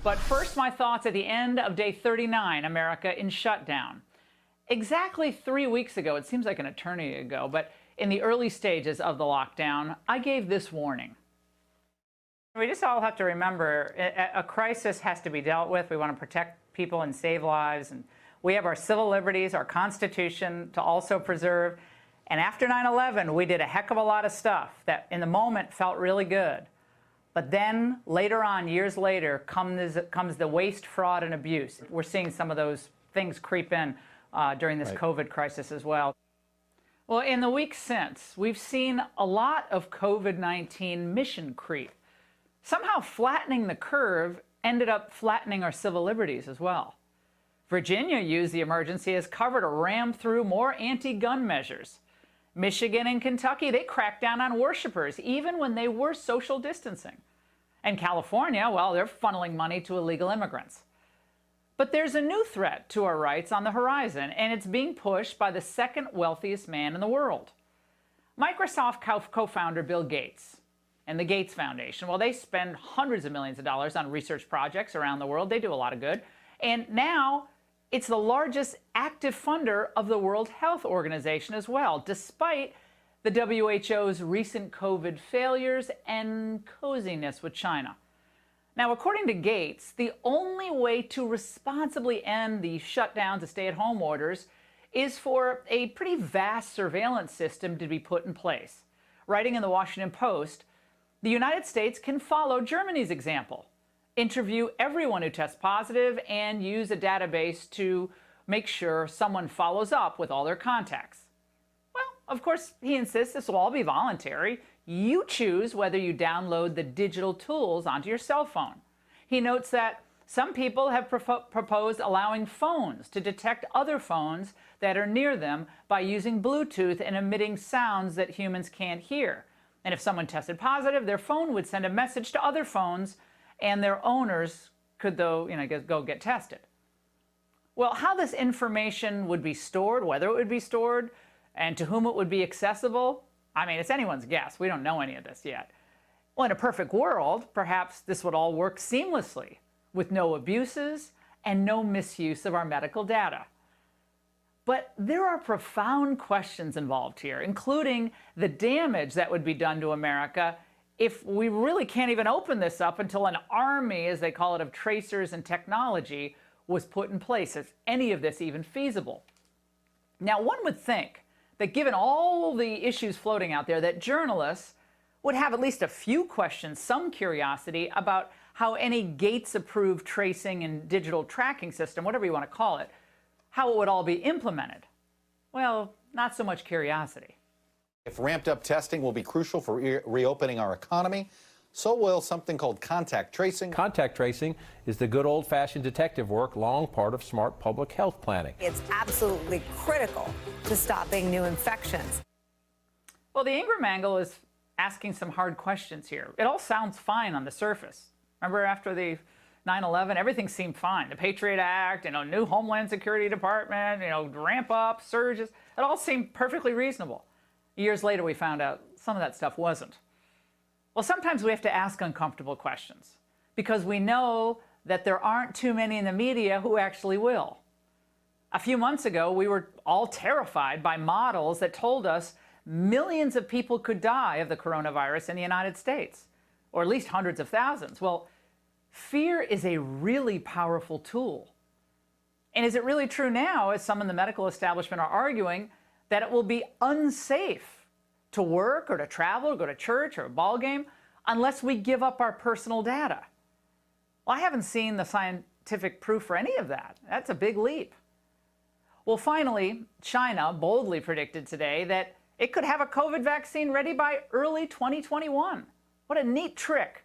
But first, my thoughts at the end of day 39, America in shutdown. Exactly 3 weeks ago, it seems like an eternity ago, but in the early stages of the lockdown, I gave this warning. We just all have to remember, a crisis has to be dealt with. We want to protect people and save lives, and we have our civil liberties, our Constitution to also preserve. And after 9/11, we did a heck of a lot of stuff that in the moment felt really good. But then later on, years later, comes the waste, fraud, and abuse. We're seeing some of those things creep in during this COVID crisis as well. Well, in the weeks since, we've seen a lot of COVID-19 mission creep. Somehow flattening the curve ended up flattening our civil liberties as well. Virginia used the emergency as cover to ram through more anti-gun measures. Michigan and Kentucky, they cracked down on worshipers even when they were social distancing. And California, well, they're funneling money to illegal immigrants. But there's a new threat to our rights on the horizon, and it's being pushed by the second wealthiest man in the world. Microsoft co-founder Bill Gates and the Gates Foundation, well, they spend hundreds of millions of dollars on research projects around the world. They do a lot of good. And now it's the largest active funder of the World Health Organization as well, despite the WHO's recent COVID failures and coziness with China. Now, according to Gates, the only way to responsibly end the shutdowns and stay-at-home orders is for a pretty vast surveillance system to be put in place. Writing in the Washington Post, the United States can follow Germany's example, interview everyone who tests positive, and use a database to make sure someone follows up with all their contacts. Well, of course, he insists this will all be voluntary. You choose whether you download the digital tools onto your cell phone. He notes that some people have proposed allowing phones to detect other phones that are near them by using Bluetooth and emitting sounds that humans can't hear. And if someone tested positive, their phone would send a message to other phones, and their owners could, go get tested. Well, how this information would be stored, whether it would be stored, and to whom it would be accessible, I mean, it's anyone's guess. We don't know any of this yet. Well, in a perfect world, perhaps this would all work seamlessly, with no abuses and no misuse of our medical data. But there are profound questions involved here, including the damage that would be done to America if we really can't even open this up until an army, as they call it, of tracers and technology was put in place. Is any of this even feasible? Now, one would think that given all the issues floating out there, that journalists would have at least a few questions, some curiosity about how any Gates-approved tracing and digital tracking system, whatever you want to call it, how it would all be implemented. Well, not so much curiosity. If ramped-up testing will be crucial for reopening our economy, so will something called contact tracing. Contact tracing is the good old-fashioned detective work, long part of smart public health planning. It's absolutely critical to stopping new infections. Well, the Ingram angle is asking some hard questions here. It all sounds fine on the surface. Remember after the 9/11, everything seemed fine. The Patriot Act, new Homeland Security Department, ramp up, surges. It all seemed perfectly reasonable. Years later, we found out some of that stuff wasn't. Well, sometimes we have to ask uncomfortable questions because we know that there aren't too many in the media who actually will. A few months ago, we were all terrified by models that told us millions of people could die of the coronavirus in the United States, or at least hundreds of thousands. Well, fear is a really powerful tool. And is it really true now, as some in the medical establishment are arguing, that it will be unsafe to work or to travel or go to church or a ball game unless we give up our personal data? Well, I haven't seen the scientific proof for any of that. That's a big leap. Well, finally, China boldly predicted today that it could have a COVID vaccine ready by early 2021. What a neat trick.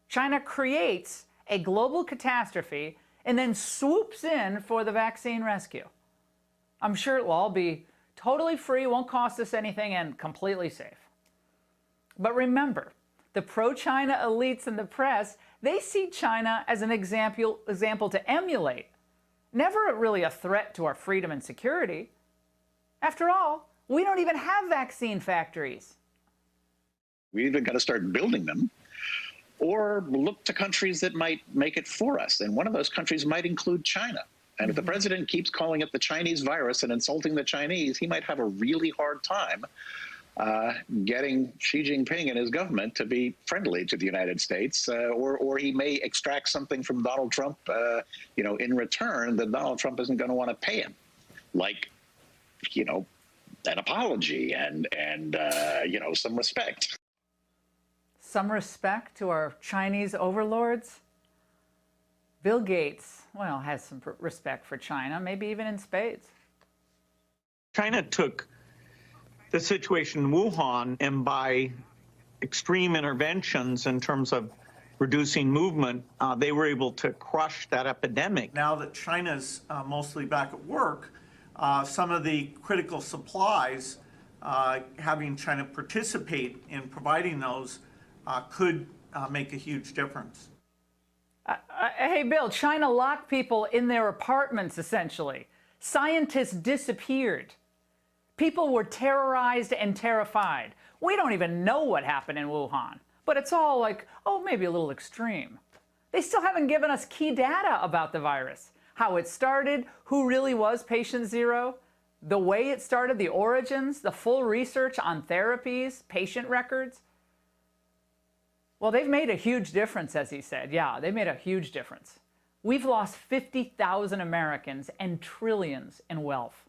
China creates a global catastrophe and then swoops in for the vaccine rescue. I'm sure it will all be totally free, won't cost us anything, and completely safe. But remember, the pro-China elites in the press, they see China as an example to emulate, never really a threat to our freedom and security. After all, we don't even have vaccine factories. We either got to start building them or look to countries that might make it for us. And one of those countries might include China. And if the president keeps calling it the Chinese virus and insulting the Chinese, he might have a really hard time getting Xi Jinping and his government to be friendly to the United States, or he may extract something from Donald Trump, in return that Donald Trump isn't going to want to pay him, like, an apology and some respect. Some respect to our Chinese overlords? Bill Gates, well, has some respect for China, maybe even in spades. China took the situation in Wuhan, and by extreme interventions in terms of reducing movement, they were able to crush that epidemic. Now that China's mostly back at work, some of the critical supplies, having China participate in providing those could make a huge difference. Hey, Bill, China locked people in their apartments, essentially. Scientists disappeared. People were terrorized and terrified. We don't even know what happened in Wuhan, but it's all like, oh, maybe a little extreme. They still haven't given us key data about the virus, how it started, who really was patient zero, the way it started, the origins, the full research on therapies, patient records. Well, they've made a huge difference, as he said. Yeah, they made a huge difference. We've lost 50,000 Americans and trillions in wealth.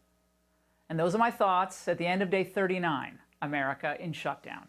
And those are my thoughts at the end of day 39, America in shutdown.